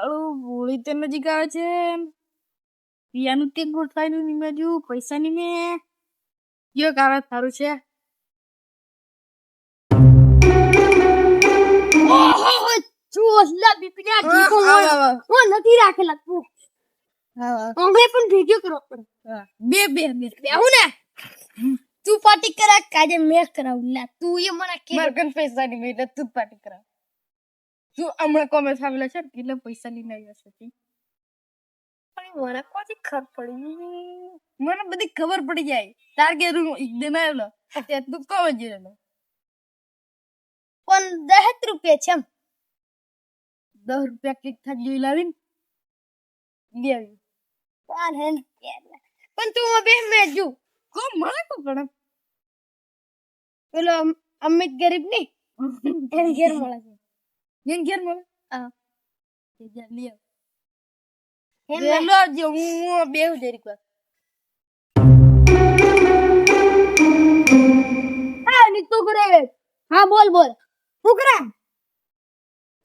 હોળી તો નજીક આવે છે. પિયાનું તે ગોઠવાયેલું ની બાજુ પૈસાની ને કયો કાવે સારું છે. નથી રાખેલા તું અમે પણ ભેગ્યો કરો બે બેહું ને તું પાર્ટી કરા કાજે મેં કરાવું લા તું એ મને કે મારકન પૈસા ની એટલે તું પાર્ટી કરાવ. તું હમણાં કોમેન્ટ આવેલા છે કેટલા પૈસા લઈને આવ્યા છે તી મને કોઈ ખબર પડી. મને બધી ખબર પડી જાય તાર કે રૂમ એકદમ આવેલો અત્યારે તું કોમ જ રહેલો પણ 10 રૂપિયા છે એમ 10 રૂપિયા કેક થાળી લાવીને લે આવી. પણ તું બે મેં જો કોમ મને કો પણ પેલો અમિત ગરીબ ની એને ઘેર મળે છે એન ઘેર મળે. હા તે જા લે એમ વેલો જે હું બેહુ જરીક વાર. હા નીતુ કરે હા બોલ હું કરે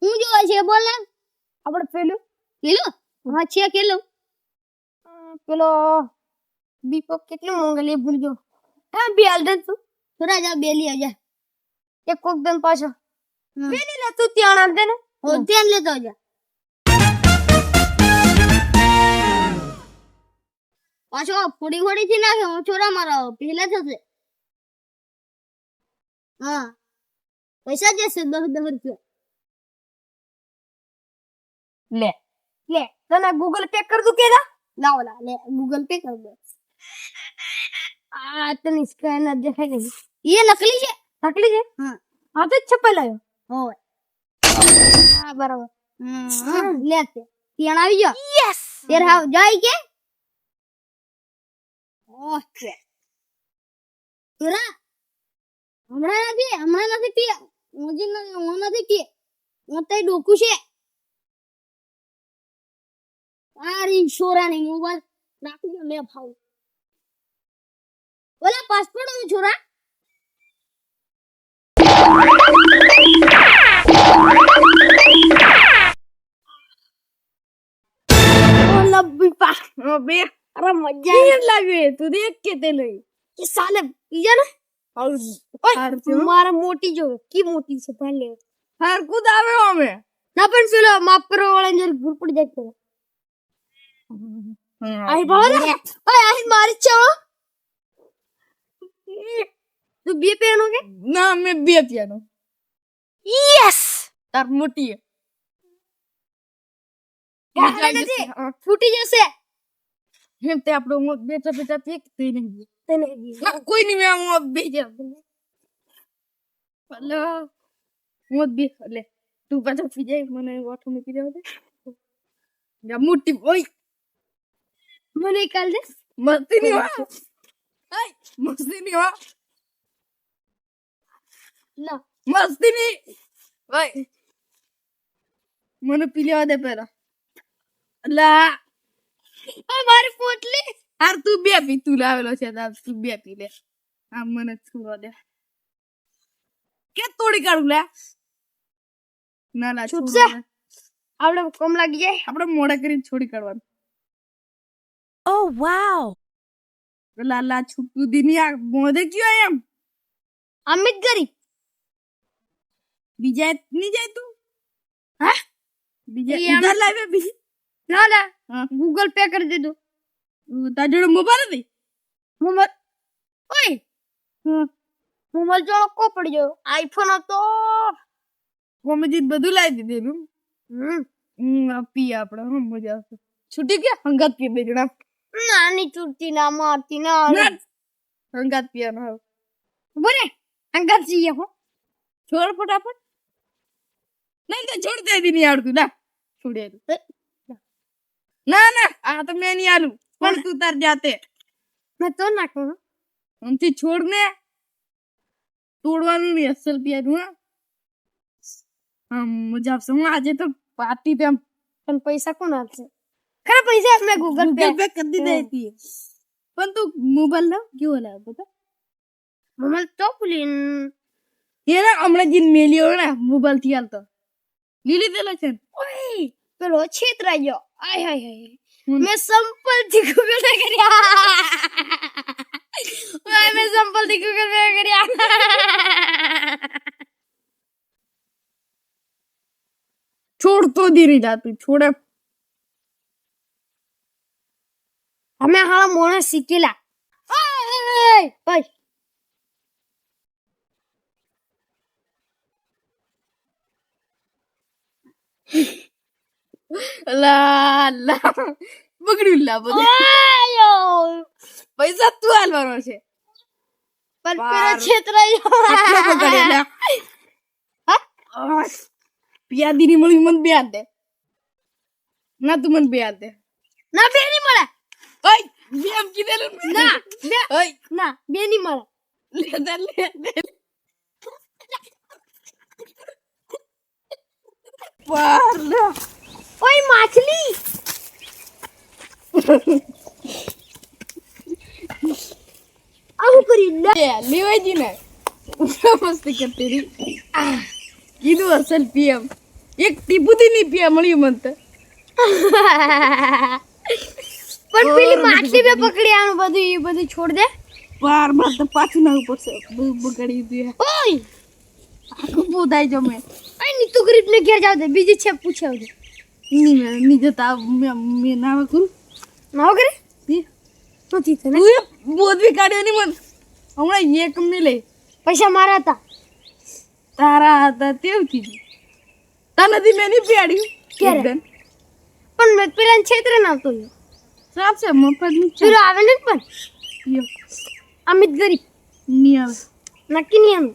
હું જોવે છે બોલ ને આપણે પેલું હા છે કેલું પેલો દીપક કેટલું મોંઘલી ભૂલ ગયો હા બે હાલ દે તું થોડા જા બેલી આજા એક કોક દન પાછો બેલી લે તું ત્યાં આલ દે ને હો ત્યાં લેતો જા પાછો ફોડી થી નાખે હું છોરા મારા પહેલા થશે હા પૈસા જશે 10 રૂપિયા લે તને ગૂગલ પે કર દઉં કેલા લાવ લે ગૂગલ પે કર દે આ તને સ્કેનર દેખાય નહીં ये नकली है हाँ तो छप्पा लायो होय हाँ बराबर लेते ત્યાં આવી ગયો યસ તેર હાવ જાય કે ઓકે તેરા હમણાં નથી પીએ હું નથી પીએ હું તો ડોકું છે તારી છોરાની મોબાઈલ રાખી દે મેં ભાવ ઓલા પાસપોર્ટ નું છોરા બે અરે મજા કેમ લાગે તું દેખ કે તે લઈ એ સાલે પીજા ને ઓય મારા મોટી જો કી મોટી છે પહેલે હાર કુદ આવે અમે ના પણ પેલો માફ કરો વાળા જર ભૂલ પડી જાય તો આઈ ભાવ ઓય આઈ મારી છો તું બે પેનો કે ના મે બે પિયાનો યસ તાર મોટી ફૂટી જશે એમ તે આપણો મોત બેટા પીક થઈ નહીં તને ના કોઈ નહીં મેં મોત બે જા હલો મોત બે લે તું પાછો પી જાય મને વાઠો મૂકી દેવા દે જા મોટી ઓય મને કાલ દે મસ્તી ની વા આય મસ્તી ની વા લા મસ્તી ની ઓય મને પી લેવા દે પેલા લા આ મારી પોટલી હાર તું બે પી તું લાવેલો છે તાર તું બે પી લે આ મને છોડવા દે કે તોડી કાઢું લે ના ના છૂટશે આપણે કોમ લાગી જાય આપણે મોડા કરીને છોડી કાઢવાનું Oh, wow. લાલા છૂટું દીની આ મોદે ક્યો એમ અમિત ગરી બીજા ની જાય તું હા બીજા એ ઉધાર લાવે બીજી ના ના હા ગૂગલ પે કરી દીધું તાર જોડે મોબાઈલ હતી મોબાઈલ ઓય મોબાઈલ જો કો પડી ગયો આઈફોન હતો કોમેજી બધું લાવી દીધેલું પી આપણે હમ મજા આવશે છૂટી ગયા હંગાત પીએ બે જણા નાની ચૂરતી ના મારતી ના હંગાત પીવાનો હવે બોલે અંગત જઈએ હો છોડ ફટાફટ નહીં તો છોડ દે દી નહીં આવડતું ના છોડે ના ના આ તો મેં નહીં આલું પણ તું તાર જાતે મેં તો નાખું આમથી છોડ ને તોડવાનું નહીં અસલ પીવાનું હા મજા આવશે હું આજે તો પાર્ટી તેમ પણ પૈસા કોણ આપશે ખરા પૈસા મેં ગૂગલ પે કરી દીધી પણ તું મોબાઈલ લાવ કેવો લાવ બતા મોબાઈલ તો પુલીન એના હમણાં જીન મેલ્યો ને મોબાઈલ થી હાલતો લીલી દેલો છે ઓય પેલો છેતરાઈ ગયો. આય હાય હાય મેં સંપલ થી ગૂગલ પે કર્યા. મેં સંપલ થી ગૂગલ પે કર્યા. છોડતો ધીરી જાતું છોડે. અમે હા મોણા શીખેલા. ભાઈ લા લા બગડ્યું લા બધું. આયો પૈસા તું હાલવાનો છે. પણ પેલો બાર. છેતરાઈ કેટલો બગાડ્યો લા? પિયાદીની મળી મને બે હાથ દે. ના તું મને બે હાથ દે. ના બે નહીં મળે. ઓય બે એમ કીધેલું ને. ના બે ઓય ના બે નહીં મળે. લે દે લે દે. બાર લે. ઓય માછલી આવું કરી લે. લેવાજી ને મસ્તી કરતી રહી. કીધું અસલ પીએમ એક ટીપુથી નહીં પીએમ મળ્યું મને તો. પણ પેલી માછલી બે પકડી આનું બધું એ બધું છોડ દે. બાર બાર તો પાછું નાવું પડશે. બગાડી દીધું. ઓય આખું પોતાઈ જો મેં આય ની તું ગરીબ ને ઘેર જાવ દે બીજી છે પૂછે આવજે. નહીં જતા મેં ના કરું. ના કરે ઈ. નથી તને તું એ બોધવી કાઢ્યો નહીં મન. હમણાં એક મિલે પૈસા મારા હતા. તારા હતા તેવું કીધું. તનેથી મેં નહીં પીડ્યું. ક્યારે? પણ મેં પેલા છેતરે ના આવતો સાચે મફત નહીં ચૂરો આવે ને પણ અમિત ગરીબ નહીં આવે. નક્કી નહીં અમે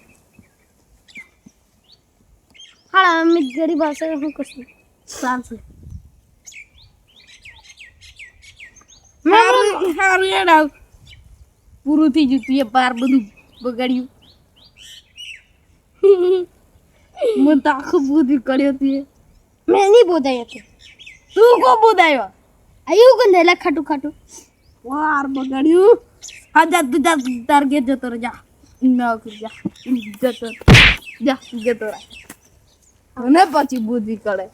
હા અમિત ગરીબ આવશે શું કરશું. સાચું મેં સારું યાદ આવ. પૂરું થઈ ગયું તું એ બાર બધું બગાડ્યું. મને તો આખું બુદ્ધિ કર્યો તું એ. નહીં બોધાય હતું તું કો બોધાયો. આયું ગંધેલા ખાટું ખાટું વાર બગાડ્યું. હા જા તું જા તાર ઘેર જતો રહે જા. ના કર જા જતો જા જતો રહે. મને પછી બુદ્ધિ કરે.